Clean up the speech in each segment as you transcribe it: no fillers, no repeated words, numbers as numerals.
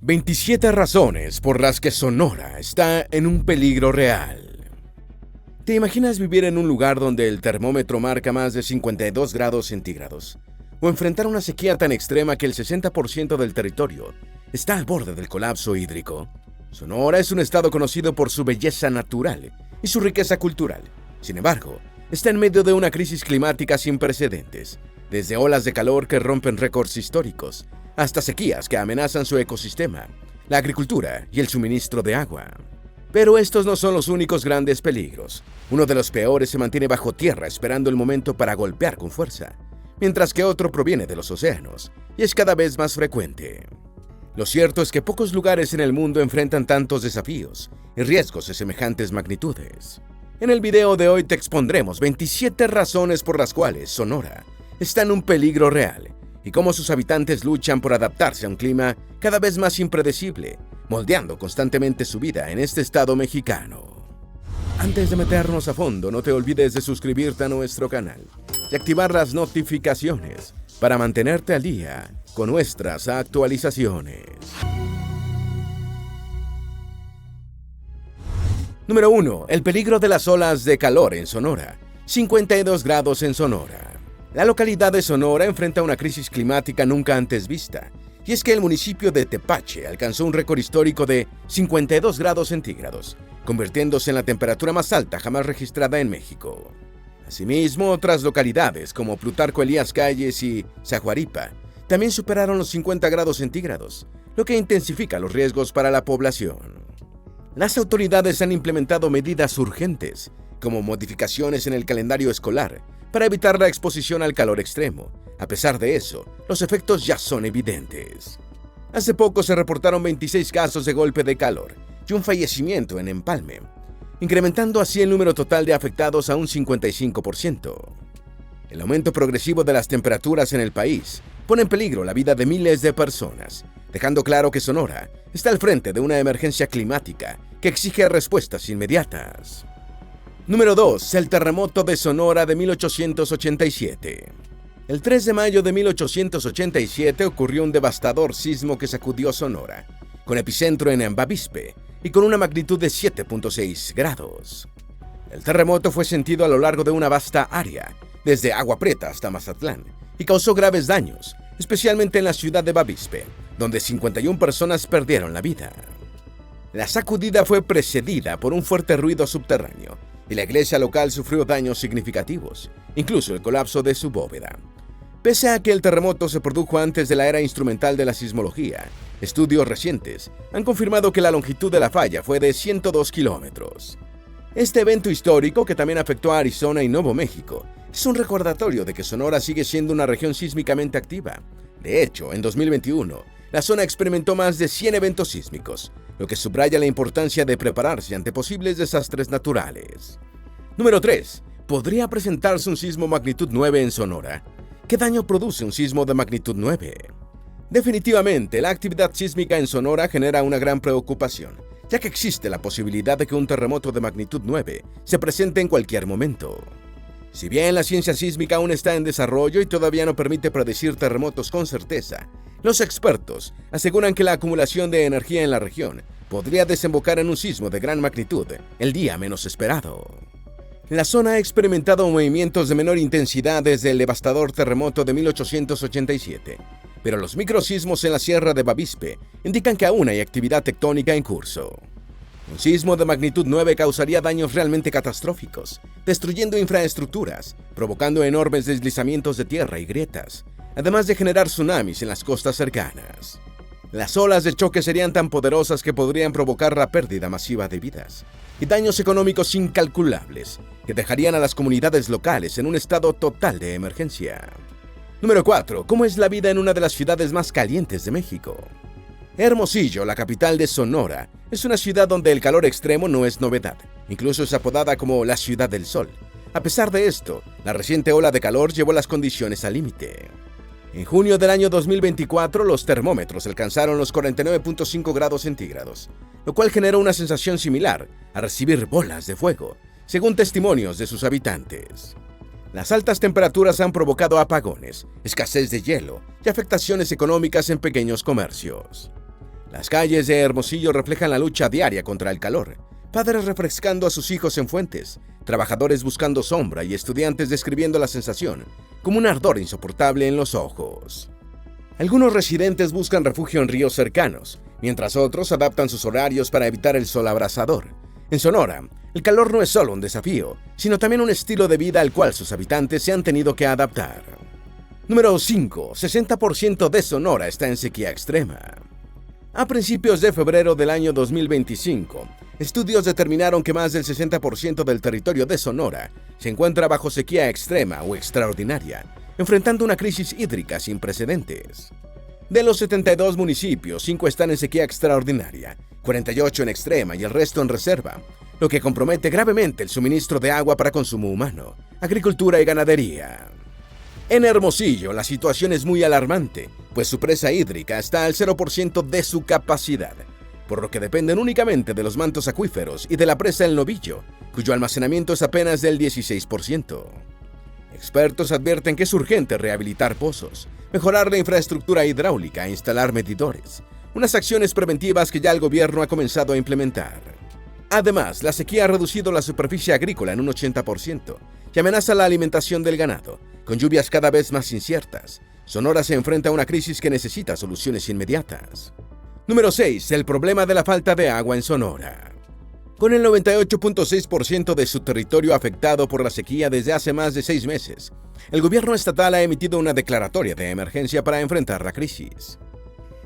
27 razones por las que Sonora está en un peligro real. ¿Te imaginas vivir en un lugar donde el termómetro marca más de 52 grados centígrados? ¿O enfrentar una sequía tan extrema que el 60% del territorio está al borde del colapso hídrico? Sonora es un estado conocido por su belleza natural y su riqueza cultural. Sin embargo, está en medio de una crisis climática sin precedentes, desde olas de calor que rompen récords históricos, hasta sequías que amenazan su ecosistema, la agricultura y el suministro de agua. Pero estos no son los únicos grandes peligros. Uno de los peores se mantiene bajo tierra esperando el momento para golpear con fuerza, mientras que otro proviene de los océanos y es cada vez más frecuente. Lo cierto es que pocos lugares en el mundo enfrentan tantos desafíos y riesgos de semejantes magnitudes. En el video de hoy te expondremos 27 razones por las cuales Sonora está en un peligro real y cómo sus habitantes luchan por adaptarse a un clima cada vez más impredecible, moldeando constantemente su vida en este estado mexicano. Antes de meternos a fondo, no te olvides de suscribirte a nuestro canal y activar las notificaciones para mantenerte al día con nuestras actualizaciones. Número 1. El peligro de las olas de calor en Sonora. 52 grados en Sonora. La localidad de Sonora enfrenta una crisis climática nunca antes vista, y es que el municipio de Tepache alcanzó un récord histórico de 52 grados centígrados, convirtiéndose en la temperatura más alta jamás registrada en México. Asimismo, otras localidades como Plutarco Elías Calles y Zaguaripa también superaron los 50 grados centígrados, lo que intensifica los riesgos para la población. Las autoridades han implementado medidas urgentes, como modificaciones en el calendario escolar, para evitar la exposición al calor extremo. A pesar de eso, los efectos ya son evidentes. Hace poco se reportaron 26 casos de golpe de calor y un fallecimiento en Empalme, incrementando así el número total de afectados a un 55%. El aumento progresivo de las temperaturas en el país pone en peligro la vida de miles de personas, dejando claro que Sonora está al frente de una emergencia climática que exige respuestas inmediatas. Número 2. El terremoto de Sonora de 1887. El 3 de mayo de 1887 ocurrió un devastador sismo que sacudió Sonora, con epicentro en Bavispe y con una magnitud de 7.6 grados. El terremoto fue sentido a lo largo de una vasta área, desde Agua Prieta hasta Mazatlán, y causó graves daños, especialmente en la ciudad de Bavispe, donde 51 personas perdieron la vida. La sacudida fue precedida por un fuerte ruido subterráneo, y la iglesia local sufrió daños significativos, incluso el colapso de su bóveda. Pese a que el terremoto se produjo antes de la era instrumental de la sismología, estudios recientes han confirmado que la longitud de la falla fue de 102 kilómetros. Este evento histórico, que también afectó a Arizona y Nuevo México, es un recordatorio de que Sonora sigue siendo una región sísmicamente activa. De hecho, en 2021, la zona experimentó más de 100 eventos sísmicos, lo que subraya la importancia de prepararse ante posibles desastres naturales. Número 3. ¿Podría presentarse un sismo magnitud 9 en Sonora? ¿Qué daño produce un sismo de magnitud 9? Definitivamente, la actividad sísmica en Sonora genera una gran preocupación, ya que existe la posibilidad de que un terremoto de magnitud 9 se presente en cualquier momento. Si bien la ciencia sísmica aún está en desarrollo y todavía no permite predecir terremotos con certeza, los expertos aseguran que la acumulación de energía en la región podría desembocar en un sismo de gran magnitud el día menos esperado. La zona ha experimentado movimientos de menor intensidad desde el devastador terremoto de 1887, pero los microsismos en la sierra de Bavispe indican que aún hay actividad tectónica en curso. Un sismo de magnitud 9 causaría daños realmente catastróficos, destruyendo infraestructuras, provocando enormes deslizamientos de tierra y grietas, además de generar tsunamis en las costas cercanas. Las olas de choque serían tan poderosas que podrían provocar la pérdida masiva de vidas y daños económicos incalculables que dejarían a las comunidades locales en un estado total de emergencia. Número 4. ¿Cómo es la vida en una de las ciudades más calientes de México? Hermosillo, la capital de Sonora, es una ciudad donde el calor extremo no es novedad. Incluso es apodada como la Ciudad del Sol. A pesar de esto, la reciente ola de calor llevó las condiciones al límite. En junio del año 2024, los termómetros alcanzaron los 49.5 grados centígrados, lo cual generó una sensación similar a recibir bolas de fuego, según testimonios de sus habitantes. Las altas temperaturas han provocado apagones, escasez de hielo y afectaciones económicas en pequeños comercios. Las calles de Hermosillo reflejan la lucha diaria contra el calor. Padres refrescando a sus hijos en fuentes, trabajadores buscando sombra y estudiantes describiendo la sensación como un ardor insoportable en los ojos. Algunos residentes buscan refugio en ríos cercanos, mientras otros adaptan sus horarios para evitar el sol abrasador. En Sonora, el calor no es solo un desafío, sino también un estilo de vida al cual sus habitantes se han tenido que adaptar. Número 5. 60% de Sonora está en sequía extrema. A principios de febrero del año 2025, estudios determinaron que más del 60% del territorio de Sonora se encuentra bajo sequía extrema o extraordinaria, enfrentando una crisis hídrica sin precedentes. De los 72 municipios, 5 están en sequía extraordinaria, 48 en extrema y el resto en reserva, lo que compromete gravemente el suministro de agua para consumo humano, agricultura y ganadería. En Hermosillo, la situación es muy alarmante, pues su presa hídrica está al 0% de su capacidad, por lo que dependen únicamente de los mantos acuíferos y de la presa El Novillo, cuyo almacenamiento es apenas del 16%. Expertos advierten que es urgente rehabilitar pozos, mejorar la infraestructura hidráulica e instalar medidores, unas acciones preventivas que ya el gobierno ha comenzado a implementar. Además, la sequía ha reducido la superficie agrícola en un 80% y amenaza la alimentación del ganado, con lluvias cada vez más inciertas. Sonora se enfrenta a una crisis que necesita soluciones inmediatas. Número 6. El problema de la falta de agua en Sonora. Con el 98.6% de su territorio afectado por la sequía desde hace más de 6 meses, el gobierno estatal ha emitido una declaratoria de emergencia para enfrentar la crisis.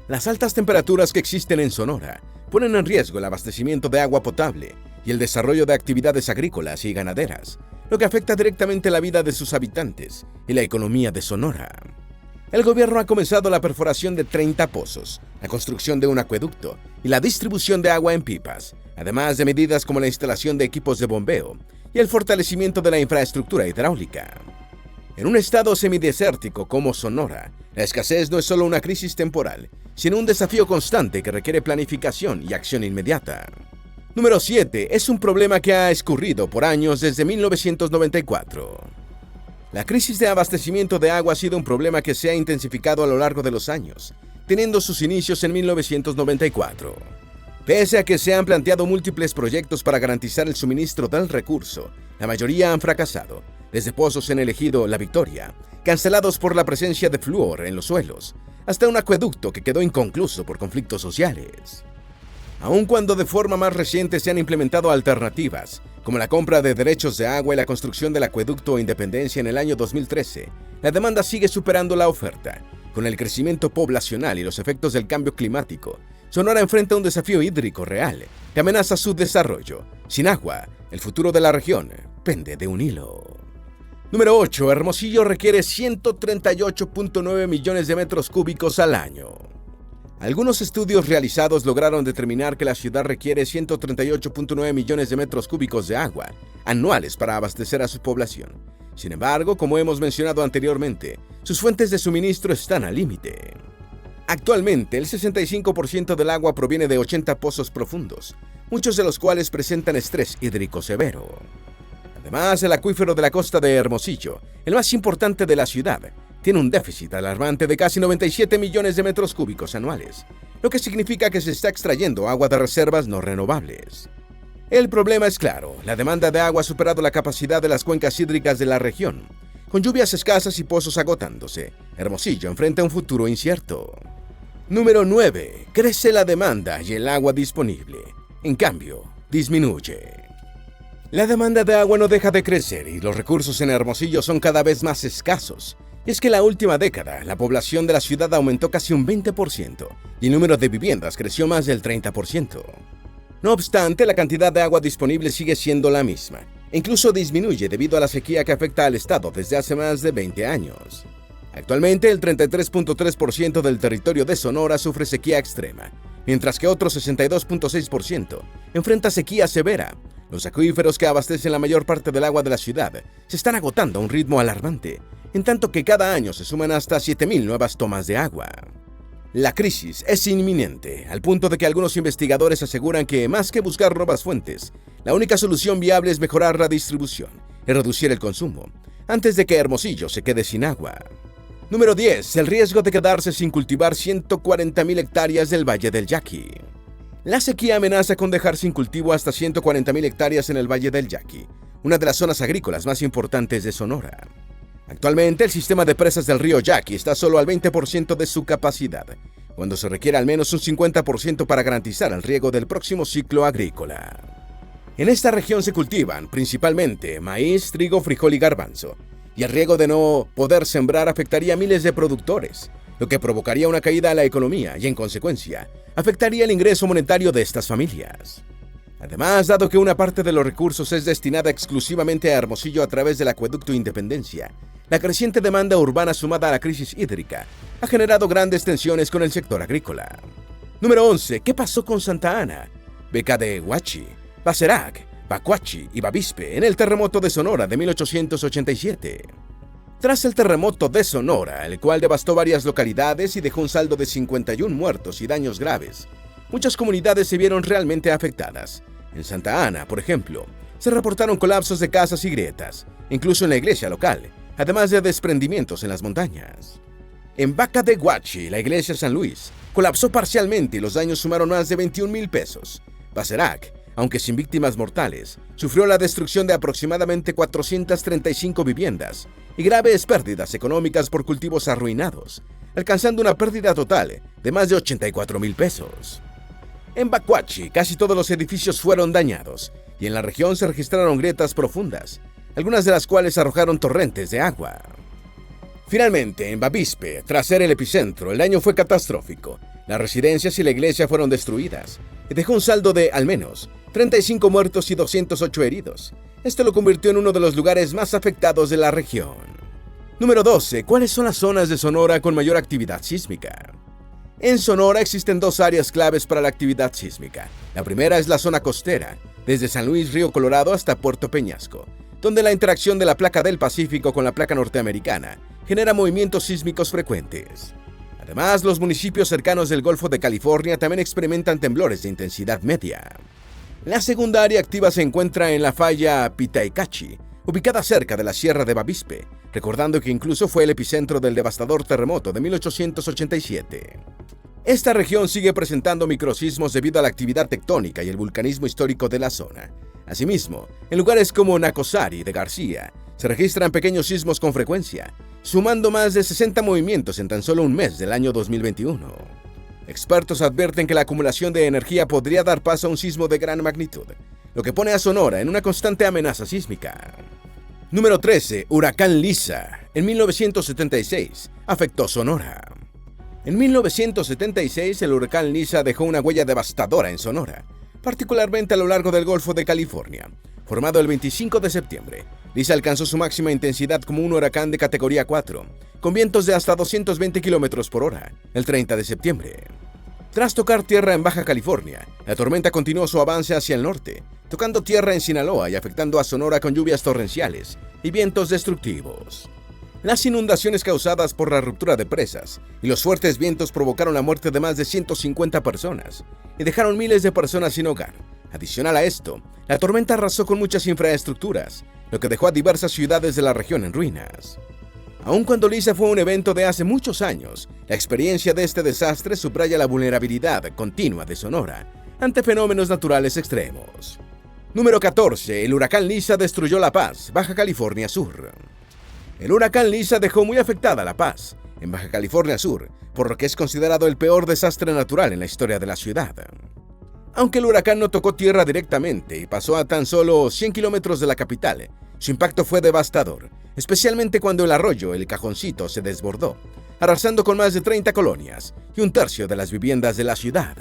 Las altas temperaturas que existen en Sonora ponen en riesgo el abastecimiento de agua potable y el desarrollo de actividades agrícolas y ganaderas, lo que afecta directamente la vida de sus habitantes y la economía de Sonora. El gobierno ha comenzado la perforación de 30 pozos, la construcción de un acueducto y la distribución de agua en pipas, además de medidas como la instalación de equipos de bombeo y el fortalecimiento de la infraestructura hidráulica. En un estado semidesértico como Sonora, la escasez no es solo una crisis temporal, sino un desafío constante que requiere planificación y acción inmediata. Número 7. Es un problema que ha escurrido por años desde 1994. La crisis de abastecimiento de agua ha sido un problema que se ha intensificado a lo largo de los años, teniendo sus inicios en 1994. Pese a que se han planteado múltiples proyectos para garantizar el suministro del recurso, la mayoría han fracasado, desde pozos en el ejido La Victoria, cancelados por la presencia de flúor en los suelos, hasta un acueducto que quedó inconcluso por conflictos sociales. Aun cuando de forma más reciente se han implementado alternativas, como la compra de derechos de agua y la construcción del acueducto Independencia en el año 2013, la demanda sigue superando la oferta. Con el crecimiento poblacional y los efectos del cambio climático, Sonora enfrenta un desafío hídrico real que amenaza su desarrollo. Sin agua, el futuro de la región pende de un hilo. Número 8. Hermosillo requiere 138.9 millones de metros cúbicos al año. Algunos estudios realizados lograron determinar que la ciudad requiere 138.9 millones de metros cúbicos de agua anuales para abastecer a su población. Sin embargo, como hemos mencionado anteriormente, sus fuentes de suministro están al límite. Actualmente, el 65% del agua proviene de 80 pozos profundos, muchos de los cuales presentan estrés hídrico severo. Además, el acuífero de la costa de Hermosillo, el más importante de la ciudad, tiene un déficit alarmante de casi 97 millones de metros cúbicos anuales, lo que significa que se está extrayendo agua de reservas no renovables. El problema es claro, la demanda de agua ha superado la capacidad de las cuencas hídricas de la región. Con lluvias escasas y pozos agotándose, Hermosillo enfrenta un futuro incierto. Número 9. Crece la demanda y el agua disponible. En cambio, disminuye. La demanda de agua no deja de crecer y los recursos en Hermosillo son cada vez más escasos. Y es que en la última década, la población de la ciudad aumentó casi un 20% y el número de viviendas creció más del 30%. No obstante, la cantidad de agua disponible sigue siendo la misma. E incluso disminuye debido a la sequía que afecta al estado desde hace más de 20 años. Actualmente, el 33.3% del territorio de Sonora sufre sequía extrema, mientras que otro 62.6% enfrenta sequía severa. Los acuíferos que abastecen la mayor parte del agua de la ciudad se están agotando a un ritmo alarmante, en tanto que cada año se suman hasta 7.000 nuevas tomas de agua. La crisis es inminente, al punto de que algunos investigadores aseguran que, más que buscar nuevas fuentes, la única solución viable es mejorar la distribución y reducir el consumo, antes de que Hermosillo se quede sin agua. Número 10. El riesgo de quedarse sin cultivar 140.000 hectáreas del Valle del Yaqui. La sequía amenaza con dejar sin cultivo hasta 140.000 hectáreas en el Valle del Yaqui, una de las zonas agrícolas más importantes de Sonora. Actualmente, el sistema de presas del río Yaqui está solo al 20% de su capacidad, cuando se requiere al menos un 50% para garantizar el riego del próximo ciclo agrícola. En esta región se cultivan principalmente maíz, trigo, frijol y garbanzo, y el riesgo de no poder sembrar afectaría a miles de productores, lo que provocaría una caída a la economía y, en consecuencia, afectaría el ingreso monetario de estas familias. Además, dado que una parte de los recursos es destinada exclusivamente a Hermosillo a través del acueducto Independencia, la creciente demanda urbana sumada a la crisis hídrica ha generado grandes tensiones con el sector agrícola. Número 11. ¿Qué pasó con Santa Ana, Becadehuachi, Baserac, Bacuachi y Bavispe en el terremoto de Sonora de 1887? Tras el terremoto de Sonora, el cual devastó varias localidades y dejó un saldo de 51 muertos y daños graves, muchas comunidades se vieron realmente afectadas. En Santa Ana, por ejemplo, se reportaron colapsos de casas y grietas, incluso en la iglesia local, además de desprendimientos en las montañas. En Bacadehuachi, la iglesia San Luis, colapsó parcialmente y los daños sumaron más de 21,000 pesos. Baserac, aunque sin víctimas mortales, sufrió la destrucción de aproximadamente 435 viviendas y graves pérdidas económicas por cultivos arruinados, alcanzando una pérdida total de más de 84,000 pesos. En Bacuachi, casi todos los edificios fueron dañados y en la región se registraron grietas profundas, algunas de las cuales arrojaron torrentes de agua. Finalmente, en Bavispe, tras ser el epicentro, el daño fue catastrófico. Las residencias y la iglesia fueron destruidas y dejó un saldo de, al menos, 35 muertos y 208 heridos. Esto lo convirtió en uno de los lugares más afectados de la región. Número 12. ¿Cuáles son las zonas de Sonora con mayor actividad sísmica? En Sonora existen dos áreas claves para la actividad sísmica. La primera es la zona costera, desde San Luis Río Colorado hasta Puerto Peñasco, donde la interacción de la placa del Pacífico con la placa norteamericana genera movimientos sísmicos frecuentes. Además, los municipios cercanos del Golfo de California también experimentan temblores de intensidad media. La segunda área activa se encuentra en la falla Pitaycachi, ubicada cerca de la Sierra de Bavispe, recordando que incluso fue el epicentro del devastador terremoto de 1887. Esta región sigue presentando microsismos debido a la actividad tectónica y el vulcanismo histórico de la zona. Asimismo, en lugares como Nacosari de García, se registran pequeños sismos con frecuencia, sumando más de 60 movimientos en tan solo un mes del año 2021. Expertos advierten que la acumulación de energía podría dar paso a un sismo de gran magnitud, lo que pone a Sonora en una constante amenaza sísmica. Número 13. Huracán Lisa. En 1976, afectó Sonora. En 1976, el huracán Lisa dejó una huella devastadora en Sonora, particularmente a lo largo del Golfo de California. Formado el 25 de septiembre, Lisa alcanzó su máxima intensidad como un huracán de categoría 4, con vientos de hasta 220 km por hora, el 30 de septiembre. Tras tocar tierra en Baja California, la tormenta continuó su avance hacia el norte, tocando tierra en Sinaloa y afectando a Sonora con lluvias torrenciales y vientos destructivos. Las inundaciones causadas por la ruptura de presas y los fuertes vientos provocaron la muerte de más de 150 personas y dejaron miles de personas sin hogar. Adicional a esto, la tormenta arrasó con muchas infraestructuras, lo que dejó a diversas ciudades de la región en ruinas. Aun cuando Lisa fue un evento de hace muchos años, la experiencia de este desastre subraya la vulnerabilidad continua de Sonora ante fenómenos naturales extremos. Número 14. El huracán Lisa destruyó La Paz, Baja California Sur. El huracán Lisa dejó muy afectada La Paz, en Baja California Sur, por lo que es considerado el peor desastre natural en la historia de la ciudad. Aunque el huracán no tocó tierra directamente y pasó a tan solo 100 kilómetros de la capital, su impacto fue devastador, especialmente cuando el arroyo El Cajoncito se desbordó, arrasando con más de 30 colonias y un tercio de las viviendas de la ciudad.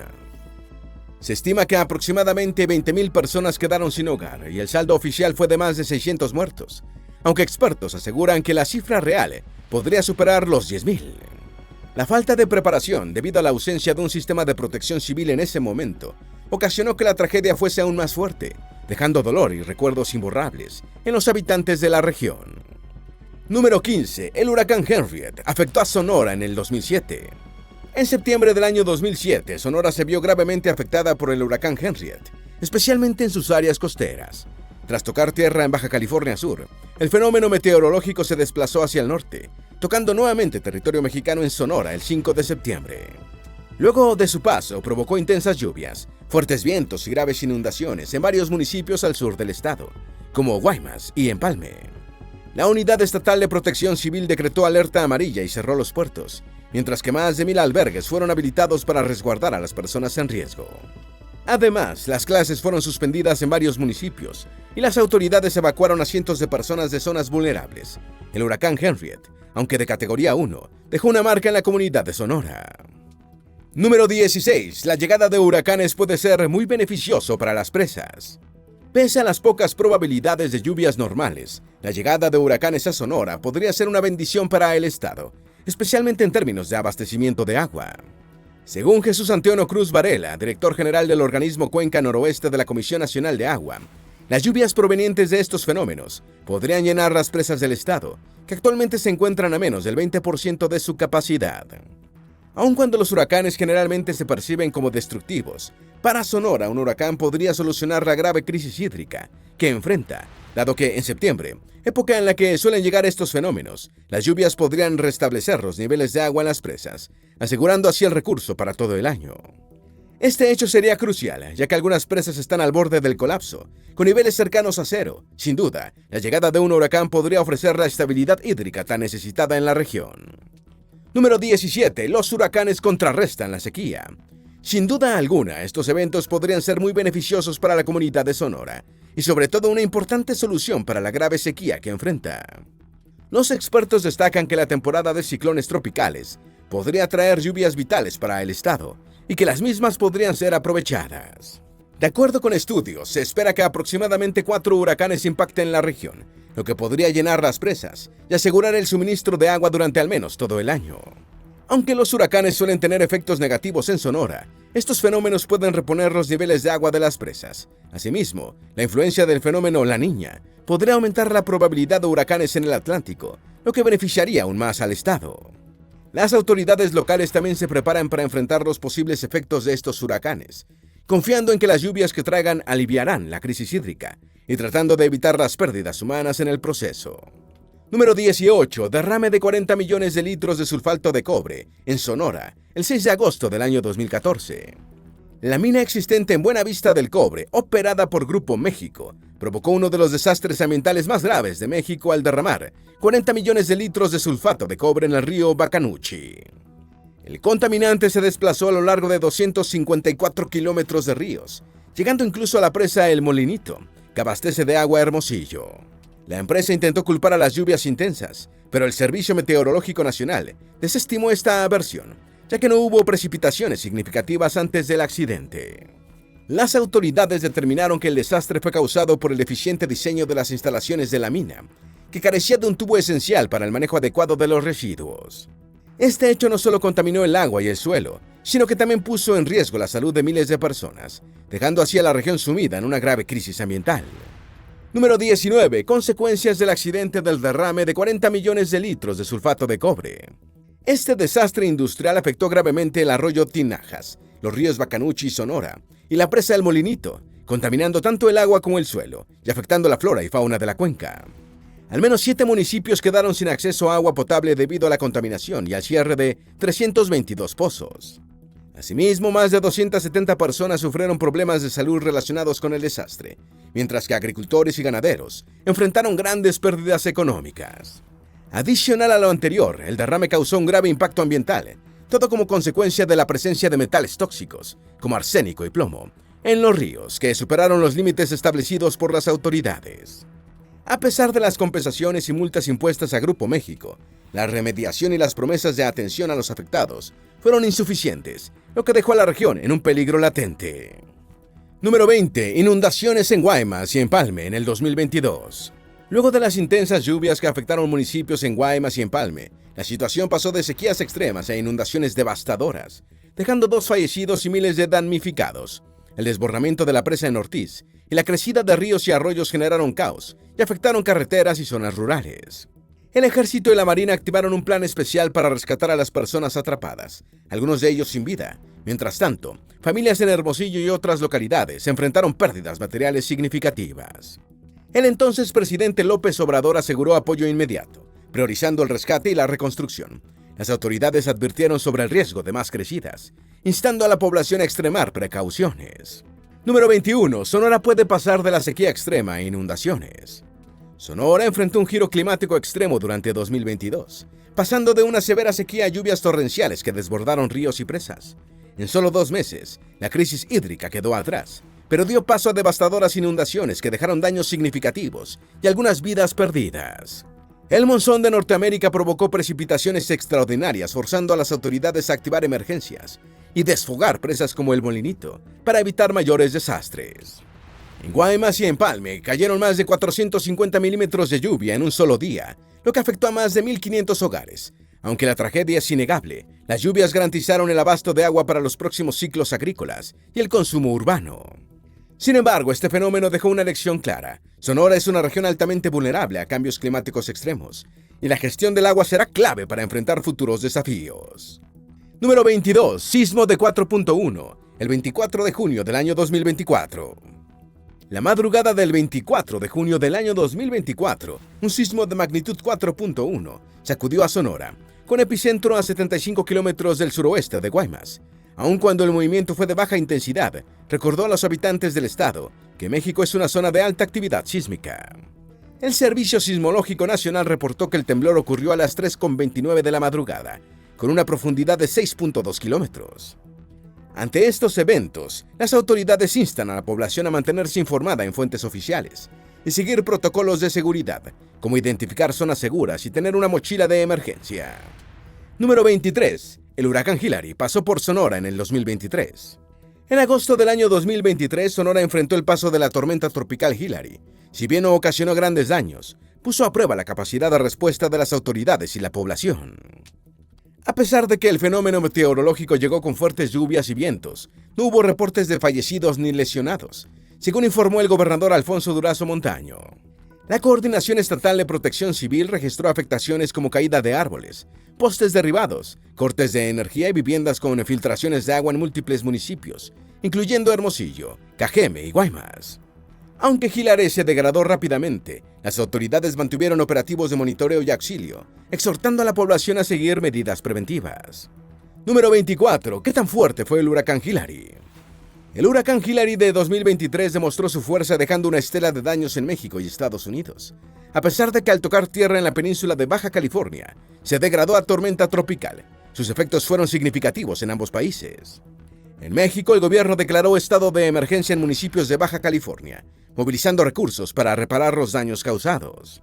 Se estima que aproximadamente 20,000 personas quedaron sin hogar y el saldo oficial fue de más de 600 muertos, aunque expertos aseguran que la cifra real podría superar los 10,000. La falta de preparación debido a la ausencia de un sistema de protección civil en ese momento ocasionó que la tragedia fuese aún más fuerte, dejando dolor y recuerdos imborrables en los habitantes de la región. Número 15. El huracán Henriette afectó a Sonora en el 2007. En septiembre del año 2007, Sonora se vio gravemente afectada por el huracán Henriette, especialmente en sus áreas costeras. Tras tocar tierra en Baja California Sur, el fenómeno meteorológico se desplazó hacia el norte, tocando nuevamente territorio mexicano en Sonora el 5 de septiembre. Luego de su paso, provocó intensas lluvias, fuertes vientos y graves inundaciones en varios municipios al sur del estado, como Guaymas y Empalme. La Unidad Estatal de Protección Civil decretó alerta amarilla y cerró los puertos, mientras que más de 1,000 albergues fueron habilitados para resguardar a las personas en riesgo. Además, las clases fueron suspendidas en varios municipios y las autoridades evacuaron a cientos de personas de zonas vulnerables. El huracán Henriette, aunque de categoría 1, dejó una marca en la comunidad de Sonora. Número 16. La llegada de huracanes puede ser muy beneficioso para las presas. Pese a las pocas probabilidades de lluvias normales, la llegada de huracanes a Sonora podría ser una bendición para el estado, especialmente en términos de abastecimiento de agua. Según Jesús Antonio Cruz Varela, director general del organismo Cuenca Noroeste de la Comisión Nacional de Agua, las lluvias provenientes de estos fenómenos podrían llenar las presas del estado, que actualmente se encuentran a menos del 20% de su capacidad. Aun cuando los huracanes generalmente se perciben como destructivos, para Sonora un huracán podría solucionar la grave crisis hídrica que enfrenta, dado que en septiembre, época en la que suelen llegar estos fenómenos, las lluvias podrían restablecer los niveles de agua en las presas, asegurando así el recurso para todo el año. Este hecho sería crucial, ya que algunas presas están al borde del colapso, con niveles cercanos a cero. Sin duda, la llegada de un huracán podría ofrecer la estabilidad hídrica tan necesitada en la región. Número 17. Los huracanes contrarrestan la sequía. Sin duda alguna, estos eventos podrían ser muy beneficiosos para la comunidad de Sonora, y sobre todo una importante solución para la grave sequía que enfrenta. Los expertos destacan que la temporada de ciclones tropicales podría traer lluvias vitales para el estado, y que las mismas podrían ser aprovechadas. De acuerdo con estudios, se espera que aproximadamente 4 huracanes impacten la región, lo que podría llenar las presas y asegurar el suministro de agua durante al menos todo el año. Aunque los huracanes suelen tener efectos negativos en Sonora, estos fenómenos pueden reponer los niveles de agua de las presas. Asimismo, la influencia del fenómeno La Niña podría aumentar la probabilidad de huracanes en el Atlántico, lo que beneficiaría aún más al estado. Las autoridades locales también se preparan para enfrentar los posibles efectos de estos huracanes, confiando en que las lluvias que traigan aliviarán la crisis hídrica y tratando de evitar las pérdidas humanas en el proceso. Número 18. Derrame de 40 millones de litros de sulfato de cobre en Sonora el 6 de agosto del año 2014. La mina existente en Buenavista del Cobre, operada por Grupo México, provocó uno de los desastres ambientales más graves de México al derramar 40 millones de litros de sulfato de cobre en el río Bacanuchi. El contaminante se desplazó a lo largo de 254 kilómetros de ríos, llegando incluso a la presa El Molinito, que abastece de agua a Hermosillo. La empresa intentó culpar a las lluvias intensas, pero el Servicio Meteorológico Nacional desestimó esta versión, ya que no hubo precipitaciones significativas antes del accidente. Las autoridades determinaron que el desastre fue causado por el deficiente diseño de las instalaciones de la mina, que carecía de un tubo esencial para el manejo adecuado de los residuos. Este hecho no solo contaminó el agua y el suelo, sino que también puso en riesgo la salud de miles de personas, dejando así a la región sumida en una grave crisis ambiental. Número 19. Consecuencias del accidente del derrame de 40 millones de litros de sulfato de cobre. Este desastre industrial afectó gravemente el arroyo Tinajas, los ríos Bacanuchi y Sonora, y la presa El Molinito, contaminando tanto el agua como el suelo, y afectando la flora y fauna de la cuenca. Al menos 7 municipios quedaron sin acceso a agua potable debido a la contaminación y al cierre de 322 pozos. Asimismo, más de 270 personas sufrieron problemas de salud relacionados con el desastre, mientras que agricultores y ganaderos enfrentaron grandes pérdidas económicas. Adicional a lo anterior, el derrame causó un grave impacto ambiental, todo como consecuencia de la presencia de metales tóxicos, como arsénico y plomo, en los ríos, que superaron los límites establecidos por las autoridades. A pesar de las compensaciones y multas impuestas a Grupo México, la remediación y las promesas de atención a los afectados fueron insuficientes, lo que dejó a la región en un peligro latente. Número 20. Inundaciones en Guaymas y Empalme en el 2022. Luego de las intensas lluvias que afectaron municipios en Guaymas y Empalme, la situación pasó de sequías extremas a inundaciones devastadoras, dejando 2 fallecidos y miles de damnificados. El desbordamiento de la presa en Ortiz y la crecida de ríos y arroyos generaron caos y afectaron carreteras y zonas rurales. El ejército y la marina activaron un plan especial para rescatar a las personas atrapadas, algunos de ellos sin vida. Mientras tanto, familias en Hermosillo y otras localidades enfrentaron pérdidas materiales significativas. El entonces presidente López Obrador aseguró apoyo inmediato, priorizando el rescate y la reconstrucción. Las autoridades advirtieron sobre el riesgo de más crecidas, instando a la población a extremar precauciones. Número 21. Sonora puede pasar de la sequía extrema a inundaciones. Sonora enfrentó un giro climático extremo durante 2022, pasando de una severa sequía a lluvias torrenciales que desbordaron ríos y presas. En solo 2 meses, la crisis hídrica quedó atrás, pero dio paso a devastadoras inundaciones que dejaron daños significativos y algunas vidas perdidas. El monzón de Norteamérica provocó precipitaciones extraordinarias, forzando a las autoridades a activar emergencias y desfogar presas como el Molinito para evitar mayores desastres. En Guaymas y Empalme cayeron más de 450 milímetros de lluvia en un solo día, lo que afectó a más de 1.500 hogares. Aunque la tragedia es innegable, las lluvias garantizaron el abasto de agua para los próximos ciclos agrícolas y el consumo urbano. Sin embargo, este fenómeno dejó una lección clara. Sonora es una región altamente vulnerable a cambios climáticos extremos, y la gestión del agua será clave para enfrentar futuros desafíos. Número 22. Sismo de 4.1, el 24 de junio del año 2024. La madrugada del 24 de junio del año 2024, un sismo de magnitud 4.1 sacudió a Sonora, con epicentro a 75 kilómetros del suroeste de Guaymas. Aun cuando el movimiento fue de baja intensidad, recordó a los habitantes del estado que México es una zona de alta actividad sísmica. El Servicio Sismológico Nacional reportó que el temblor ocurrió a las 3:29 de la madrugada, con una profundidad de 6.2 kilómetros. Ante estos eventos, las autoridades instan a la población a mantenerse informada en fuentes oficiales y seguir protocolos de seguridad, como identificar zonas seguras y tener una mochila de emergencia. Número 23. El huracán Hilary pasó por Sonora en el 2023. En agosto del año 2023, Sonora enfrentó el paso de la tormenta tropical Hilary. Si bien no ocasionó grandes daños, puso a prueba la capacidad de respuesta de las autoridades y la población. A pesar de que el fenómeno meteorológico llegó con fuertes lluvias y vientos, no hubo reportes de fallecidos ni lesionados, según informó el gobernador Alfonso Durazo Montaño. La Coordinación Estatal de Protección Civil registró afectaciones como caída de árboles, postes derribados, cortes de energía y viviendas con filtraciones de agua en múltiples municipios, incluyendo Hermosillo, Cajeme y Guaymas. Aunque Hilary se degradó rápidamente, las autoridades mantuvieron operativos de monitoreo y auxilio, exhortando a la población a seguir medidas preventivas. Número 24. ¿Qué tan fuerte fue el huracán Hilary? El huracán Hilary de 2023 demostró su fuerza dejando una estela de daños en México y Estados Unidos, a pesar de que al tocar tierra en la península de Baja California, se degradó a tormenta tropical. Sus efectos fueron significativos en ambos países. En México, el gobierno declaró estado de emergencia en municipios de Baja California, movilizando recursos para reparar los daños causados.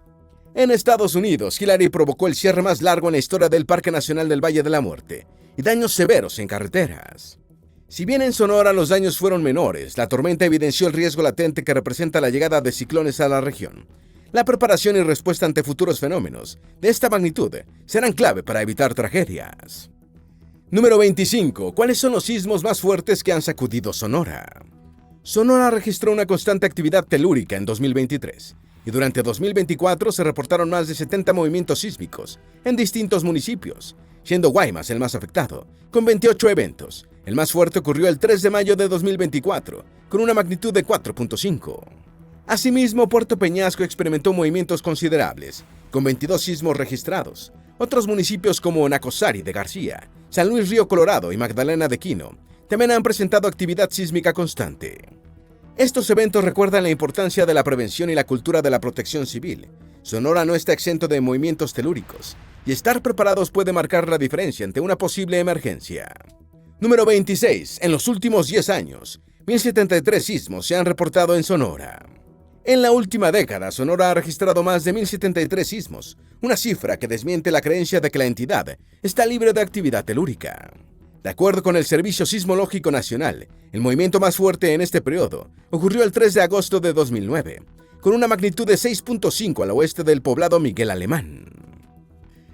En Estados Unidos, Hilary provocó el cierre más largo en la historia del Parque Nacional del Valle de la Muerte y daños severos en carreteras. Si bien en Sonora los daños fueron menores, la tormenta evidenció el riesgo latente que representa la llegada de ciclones a la región. La preparación y respuesta ante futuros fenómenos de esta magnitud serán clave para evitar tragedias. Número 25. ¿Cuáles son los sismos más fuertes que han sacudido Sonora? Sonora registró una constante actividad telúrica en 2023 y durante 2024 se reportaron más de 70 movimientos sísmicos en distintos municipios, siendo Guaymas el más afectado, con 28 eventos. El más fuerte ocurrió el 3 de mayo de 2024, con una magnitud de 4.5. Asimismo, Puerto Peñasco experimentó movimientos considerables, con 22 sismos registrados. Otros municipios como Nacosari de García, San Luis Río Colorado y Magdalena de Quino también han presentado actividad sísmica constante. Estos eventos recuerdan la importancia de la prevención y la cultura de la protección civil. Sonora no está exento de movimientos telúricos, y estar preparados puede marcar la diferencia ante una posible emergencia. Número 26. En los últimos 10 años, 1.073 sismos se han reportado en Sonora. En la última década, Sonora ha registrado más de 1.073 sismos, una cifra que desmiente la creencia de que la entidad está libre de actividad telúrica. De acuerdo con el Servicio Sismológico Nacional, el movimiento más fuerte en este periodo ocurrió el 3 de agosto de 2009, con una magnitud de 6.5 al oeste del poblado Miguel Alemán.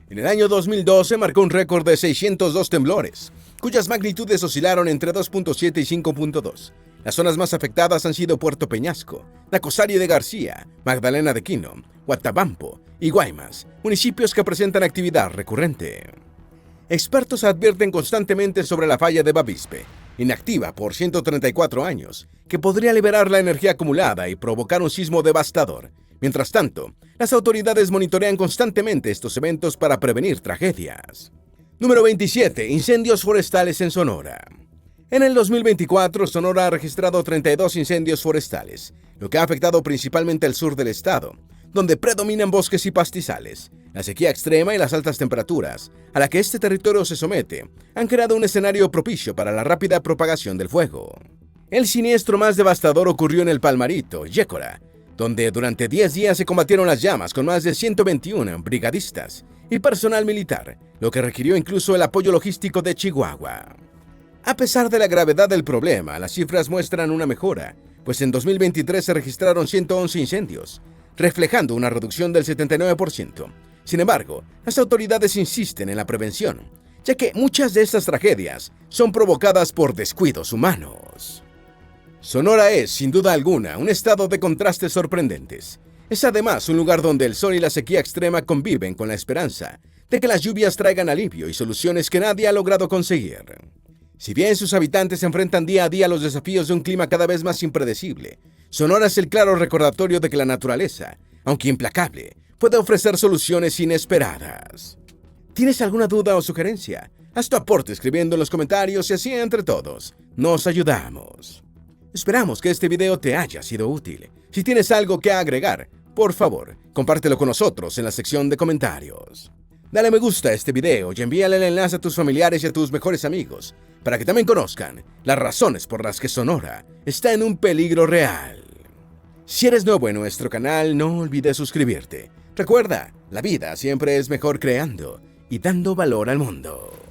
En el año 2012 marcó un récord de 602 temblores, cuyas magnitudes oscilaron entre 2.7 y 5.2. Las zonas más afectadas han sido Puerto Peñasco, Nacosari de García, Magdalena de Quino, Huatabampo y Guaymas, municipios que presentan actividad recurrente. Expertos advierten constantemente sobre la falla de Bavispe, inactiva por 134 años, que podría liberar la energía acumulada y provocar un sismo devastador, Mientras tanto, las autoridades monitorean constantemente estos eventos para prevenir tragedias. Número 27. Incendios forestales en Sonora. En el 2024, Sonora ha registrado 32 incendios forestales, lo que ha afectado principalmente el sur del estado, donde predominan bosques y pastizales. La sequía extrema y las altas temperaturas a la que este territorio se somete han creado un escenario propicio para la rápida propagación del fuego. El siniestro más devastador ocurrió en el Palmarito, Yécora, donde durante 10 días se combatieron las llamas con más de 121 brigadistas y personal militar, lo que requirió incluso el apoyo logístico de Chihuahua. A pesar de la gravedad del problema, las cifras muestran una mejora, pues en 2023 se registraron 111 incendios, reflejando una reducción del 79%. Sin embargo, las autoridades insisten en la prevención, ya que muchas de estas tragedias son provocadas por descuidos humanos. Sonora es, sin duda alguna, un estado de contrastes sorprendentes. Es además un lugar donde el sol y la sequía extrema conviven con la esperanza de que las lluvias traigan alivio y soluciones que nadie ha logrado conseguir. Si bien sus habitantes se enfrentan día a día a los desafíos de un clima cada vez más impredecible, Sonora es el claro recordatorio de que la naturaleza, aunque implacable, puede ofrecer soluciones inesperadas. ¿Tienes alguna duda o sugerencia? Haz tu aporte escribiendo en los comentarios y así entre todos nos ayudamos. Esperamos que este video te haya sido útil. Si tienes algo que agregar, por favor, compártelo con nosotros en la sección de comentarios. Dale me gusta a este video y envíale el enlace a tus familiares y a tus mejores amigos para que también conozcan las razones por las que Sonora está en un peligro real. Si eres nuevo en nuestro canal, no olvides suscribirte. Recuerda, la vida siempre es mejor creando y dando valor al mundo.